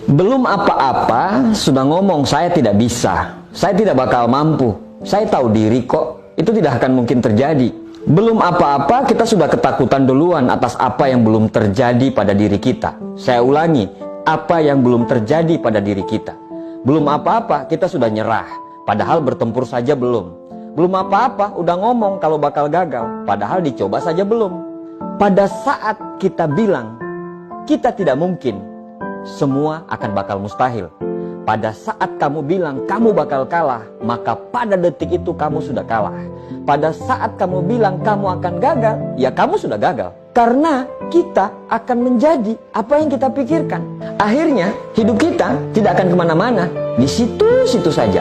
Belum apa-apa sudah ngomong saya tidak bisa, saya tidak bakal mampu, saya tahu diri kok, itu tidak akan mungkin terjadi. Belum apa-apa kita sudah ketakutan duluan atas apa yang belum terjadi pada diri kita. Saya ulangi, apa yang belum terjadi pada diri kita. Belum apa-apa kita sudah nyerah, padahal bertempur saja belum. Belum apa-apa udah ngomong kalau bakal gagal, padahal dicoba saja belum. Pada saat kita bilang kita tidak mungkin, semua akan bakal mustahil. Pada saat kamu bilang kamu bakal kalah, maka pada detik itu kamu sudah kalah. Pada saat kamu bilang kamu akan gagal, ya kamu sudah gagal. Karena kita akan menjadi apa yang kita pikirkan. Akhirnya hidup kita tidak akan kemana-mana, di situ-situ saja.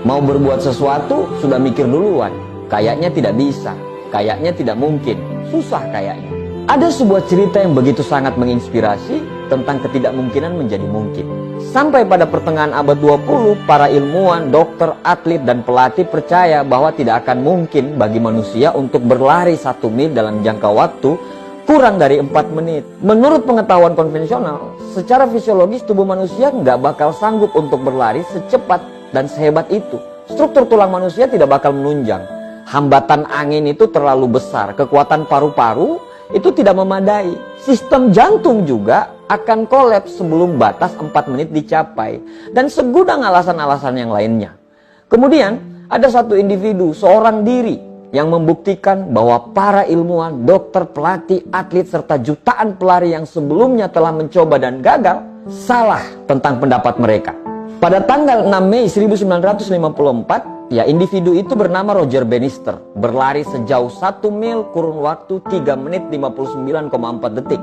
Mau berbuat sesuatu sudah mikir duluan, kayaknya tidak bisa, kayaknya tidak mungkin, susah kayaknya. Ada sebuah cerita yang begitu sangat menginspirasi tentang ketidakmungkinan menjadi mungkin. Sampai pada pertengahan abad 20, para ilmuwan, dokter, atlet, dan pelatih percaya bahwa tidak akan mungkin bagi manusia untuk berlari 1 mil dalam jangka waktu kurang dari 4 menit. Menurut pengetahuan konvensional, secara fisiologis tubuh manusia nggak bakal sanggup untuk berlari secepat dan sehebat itu. Struktur tulang manusia tidak bakal menunjang. Hambatan angin itu terlalu besar, kekuatan paru-paru itu tidak memadai. Sistem jantung juga akan kolaps sebelum batas 4 menit dicapai. Dan segudang alasan-alasan yang lainnya. Kemudian ada satu individu, seorang diri yang membuktikan bahwa para ilmuwan, dokter, pelatih, atlet, serta jutaan pelari yang sebelumnya telah mencoba dan gagal salah tentang pendapat mereka. Pada tanggal 6 Mei 1954, ya, individu itu bernama Roger Bannister, berlari sejauh 1 mil kurun waktu 3 menit 59,4 detik.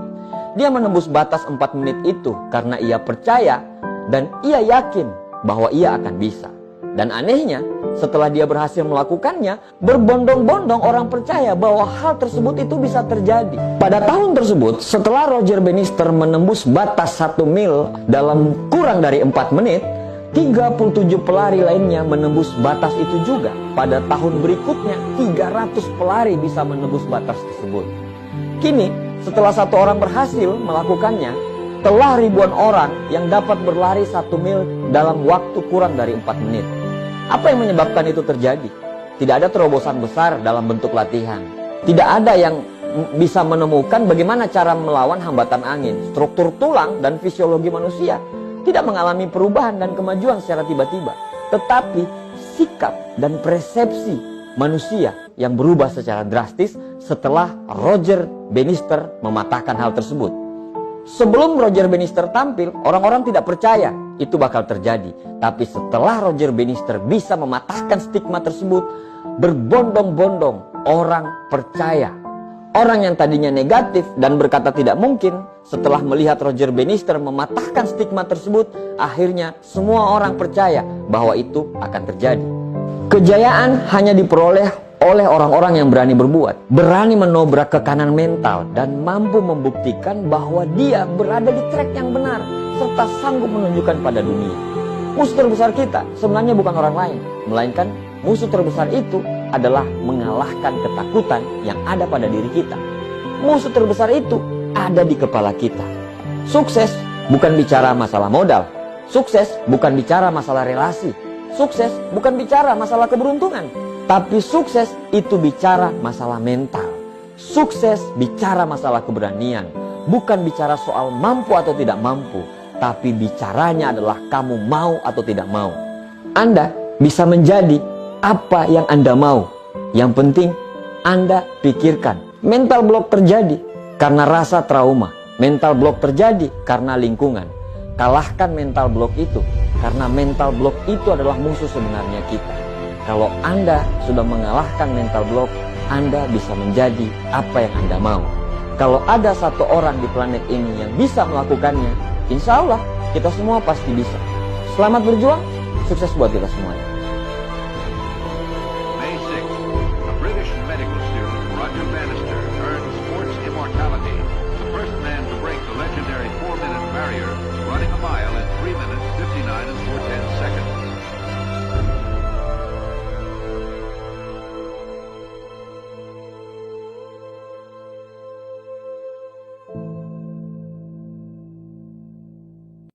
Dia menembus batas 4 menit itu karena ia percaya dan ia yakin bahwa ia akan bisa. Dan anehnya, setelah dia berhasil melakukannya, berbondong-bondong orang percaya bahwa hal tersebut itu bisa terjadi. Pada tahun tersebut, setelah Roger Bannister menembus batas 1 mil dalam kurang dari 4 menit, 37 pelari lainnya menembus batas itu juga. Pada tahun berikutnya, 300 pelari bisa menembus batas tersebut. Kini, setelah satu orang berhasil melakukannya, telah ribuan orang yang dapat berlari 1 mil dalam waktu kurang dari 4 menit. Apa yang menyebabkan itu terjadi? Tidak ada terobosan besar dalam bentuk latihan. Tidak ada yang bisa menemukan bagaimana cara melawan hambatan angin. Struktur tulang dan fisiologi manusia tidak mengalami perubahan dan kemajuan secara tiba-tiba, tetapi sikap dan persepsi manusia yang berubah secara drastis setelah Roger Bannister mematahkan hal tersebut. Sebelum Roger Bannister tampil, orang-orang tidak percaya itu bakal terjadi. Tapi setelah Roger Bannister bisa mematahkan stigma tersebut, berbondong-bondong orang percaya. Orang yang tadinya negatif dan berkata tidak mungkin, setelah melihat Roger Bannister mematahkan stigma tersebut, akhirnya semua orang percaya bahwa itu akan terjadi. Kejayaan hanya diperoleh oleh orang-orang yang berani berbuat, berani menobrak kekanan mental, dan mampu membuktikan bahwa dia berada di track yang benar, serta sanggup menunjukkan pada dunia. Musuh terbesar kita sebenarnya bukan orang lain, melainkan musuh terbesar itu adalah mengalahkan ketakutan yang ada pada diri kita. Musuh terbesar itu ada di kepala kita. Sukses bukan bicara masalah modal. Sukses bukan bicara masalah relasi. Sukses bukan bicara masalah keberuntungan. Tapi sukses itu bicara masalah mental. Sukses bicara masalah keberanian. Bukan bicara soal mampu atau tidak mampu. Tapi bicaranya adalah kamu mau atau tidak mau. Anda bisa menjadi apa yang Anda mau. Yang penting Anda pikirkan. Mental block terjadi karena rasa trauma. Mental block terjadi karena lingkungan. Kalahkan mental block itu, karena mental block itu adalah musuh sebenarnya kita. Kalau Anda sudah mengalahkan mental block, Anda bisa menjadi apa yang Anda mau. Kalau ada satu orang di planet ini yang bisa melakukannya, insya Allah kita semua pasti bisa. Selamat berjuang, sukses buat kita semuanya.